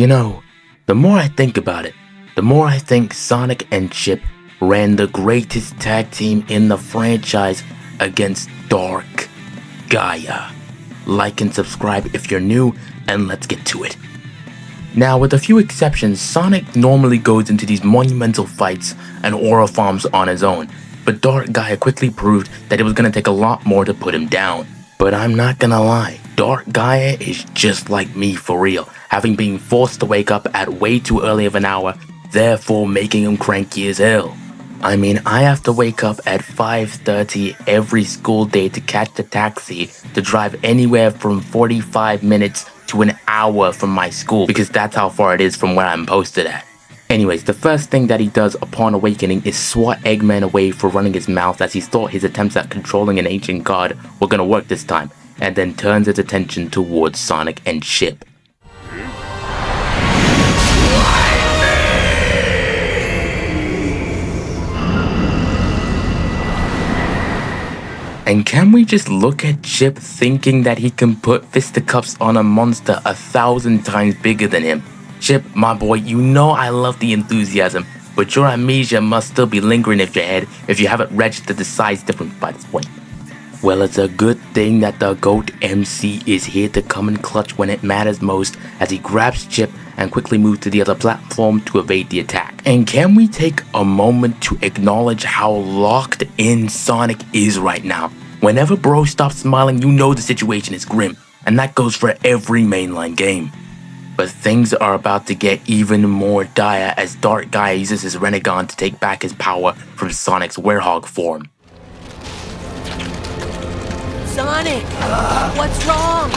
You know, the more I think about it, the more I think Sonic and Chip ran the greatest tag team in the franchise against Dark Gaia. Like and subscribe if you're new, and let's get to it. Now, with a few exceptions, Sonic normally goes into these monumental fights and aura farms on his own, but Dark Gaia quickly proved that it was going to take a lot more to put him down. But I'm not gonna lie, Dark Gaia is just like me for real, having been forced to wake up at way too early of an hour, therefore making him cranky as hell. I mean, I have to wake up at 5:30 every school day to catch the taxi to drive anywhere from 45 minutes to an hour from my school, because that's how far it is from where I'm posted at. Anyways, the first thing that he does upon awakening is swat Eggman away for running his mouth, as he thought his attempts at controlling an ancient god were gonna work this time, and then turns his attention towards Sonic and Chip. And can we just look at Chip thinking that he can put fisticuffs on a monster 1,000 times bigger than him? Chip, my boy, you know I love the enthusiasm, but your amnesia must still be lingering in your head if you haven't registered the size difference by this point. Well, it's a good thing that the GOAT MC is here to come in clutch when it matters most, as he grabs Chip and quickly moves to the other platform to evade the attack. And can we take a moment to acknowledge how locked in Sonic is right now? Whenever bro stops smiling, you know the situation is grim, and that goes for every mainline game. But things are about to get even more dire as Dark Gaia uses his Renegon to take back his power from Sonic's werehog form. Sonic! What's wrong?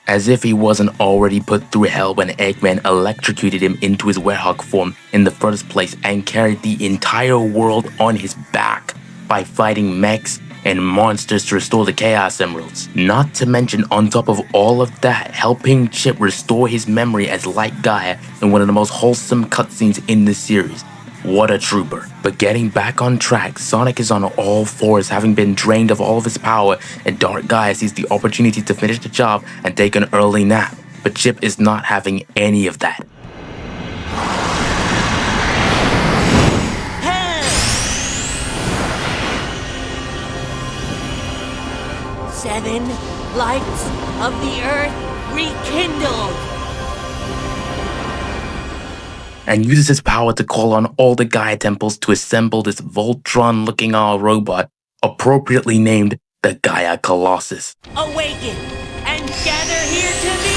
As if he wasn't already put through hell when Eggman electrocuted him into his werehog form in the first place and carried the entire world on his back by fighting mechs and monsters to restore the Chaos Emeralds. Not to mention, on top of all of that, helping Chip restore his memory as Light Gaia in one of the most wholesome cutscenes in the series. What a trooper. But getting back on track, Sonic is on all fours, having been drained of all of his power, and Dark Gaia sees the opportunity to finish the job and take an early nap. But Chip is not having any of that. Seven lights of the earth rekindled! And uses his power to call on all the Gaia temples to assemble this Voltron-looking robot, appropriately named the Gaia Colossus. Awaken and gather here to me!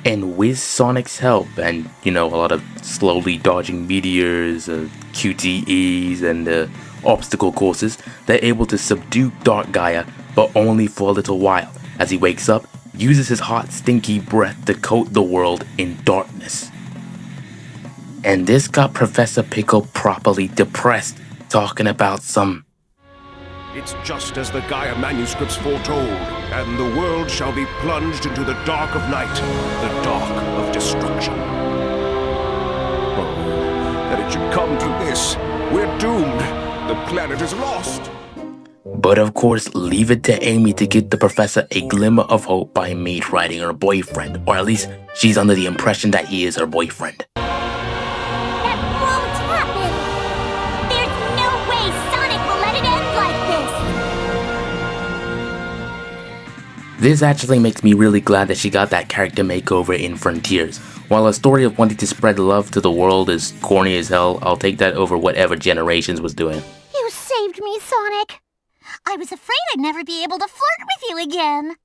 And with Sonic's help, and a lot of slowly dodging meteors, QTEs, and obstacle courses, they're able to subdue Dark Gaia, but only for a little while, as he wakes up, uses his hot, stinky breath to coat the world in darkness. And this got Professor Pickle properly depressed, talking about some... It's just as the Gaia manuscripts foretold, and the world shall be plunged into the dark of night, the dark of destruction. Oh, that it should come to this. We're doomed. The planet is lost. But of course, leave it to Amy to give the professor a glimmer of hope by meet writing her boyfriend, or at least she's under the impression that he is her boyfriend. This actually makes me really glad that she got that character makeover in Frontiers. While a story of wanting to spread love to the world is corny as hell, I'll take that over whatever Generations was doing. You saved me, Sonic. I was afraid I'd never be able to flirt with you again.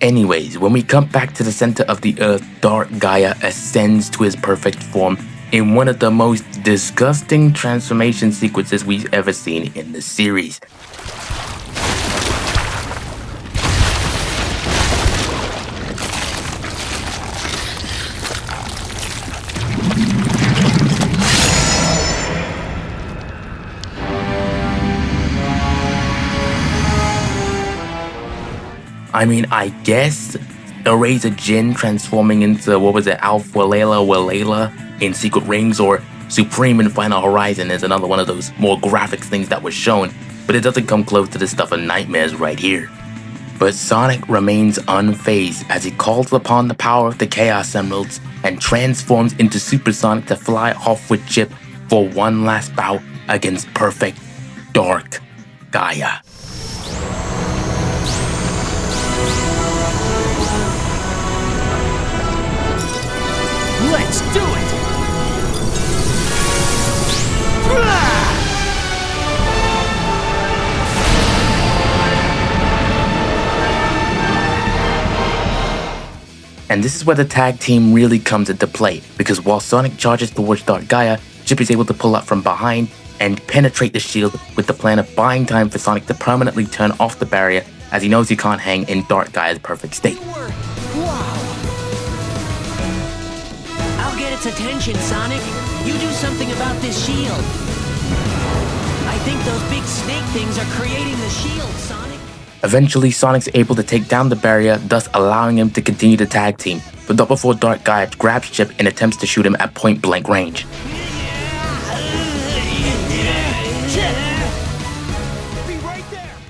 Anyways, when we come back to the center of the Earth, Dark Gaia ascends to his perfect form in one of the most disgusting transformation sequences we've ever seen in the series. I mean, I guess Eraser Jin transforming into, Alpha Layla in Secret Rings, or Supreme in Final Horizon is another one of those more graphics things that was shown, but it doesn't come close to the stuff of Nightmares right here. But Sonic remains unfazed as he calls upon the power of the Chaos Emeralds and transforms into Super Sonic to fly off with Chip for one last bout against perfect Dark Gaia. Let's do it! And this is where the tag team really comes into play, because while Sonic charges towards Dark Gaia, Chip is able to pull up from behind and penetrate the shield with the plan of buying time for Sonic to permanently turn off the barrier, as he knows he can't hang in Dark Gaia's perfect state. Wow! I'll get its attention, Sonic. You do something about this shield. I think those big snake things are creating the shield, Sonic. Eventually, Sonic's able to take down the barrier, thus allowing him to continue the tag team, but not before Dark Gaia grabs Chip and attempts to shoot him at point-blank range.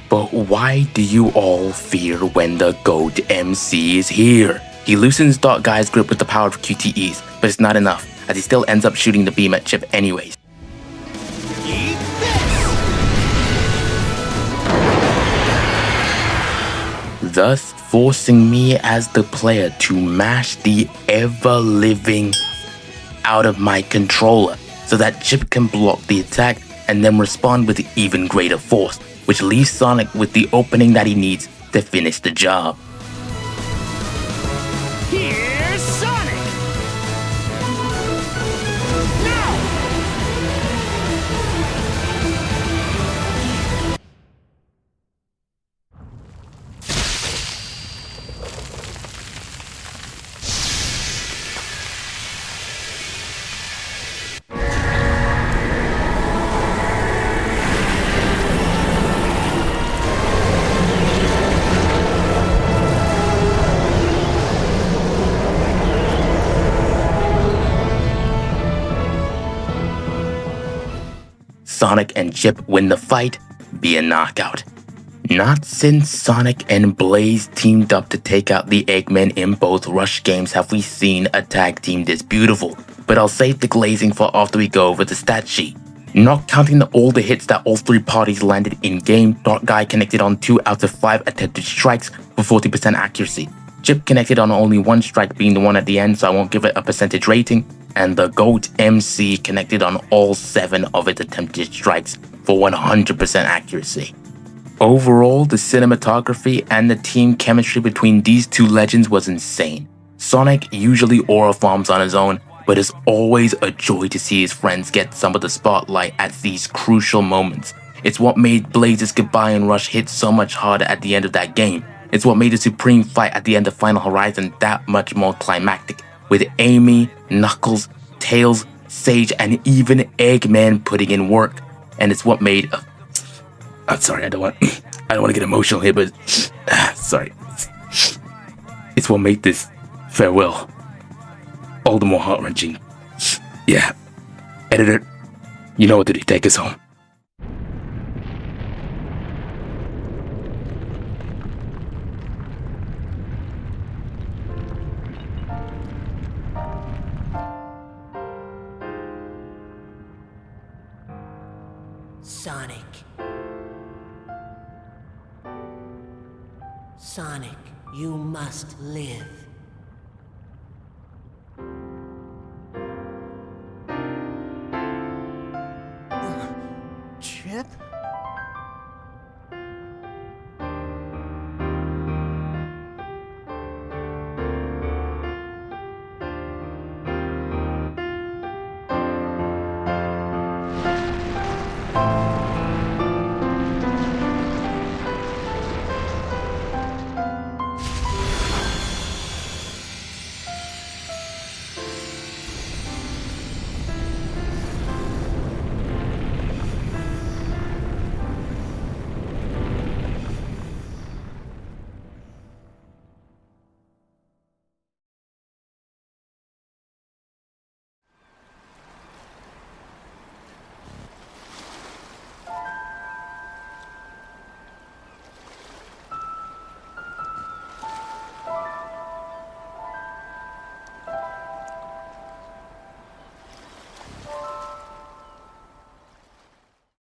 But why do you all fear when the GOAT MC is here? He loosens Dark Gaia's grip with the power of QTEs, but it's not enough, as he still ends up shooting the beam at Chip anyways. Thus forcing me as the player to mash the ever-living out of my controller so that Chip can block the attack and then respond with even greater force, which leaves Sonic with the opening that he needs to finish the job. Here's Sonic! Now! Sonic and Chip win the fight via knockout. Not since Sonic and Blaze teamed up to take out the Eggmen in both Rush games have we seen a tag team this beautiful, but I'll save the glazing for after we go over the stat sheet. Not counting all the hits that all three parties landed in-game, Dark Gaia connected on 2 out of 5 attempted strikes for 40% accuracy. Chip connected on only 1 strike, being the one at the end, so I won't give it a percentage rating, and the GOAT MC connected on all 7 of its attempted strikes for 100% accuracy. Overall, the cinematography and the team chemistry between these two legends was insane. Sonic usually aura farms on his own, but it's always a joy to see his friends get some of the spotlight at these crucial moments. It's what made Blaze's goodbye in Rush hit so much harder at the end of that game. It's what made the Supreme fight at the end of Final Horizon that much more climactic, with Amy, Knuckles, Tails, Sage, and even Eggman putting in work. And it's what made... I'm sorry, I don't want to get emotional here, but... sorry. It's what made this farewell all the more heart-wrenching. Yeah. Editor, you know what to do. Take us home. Sonic. Sonic, you must live.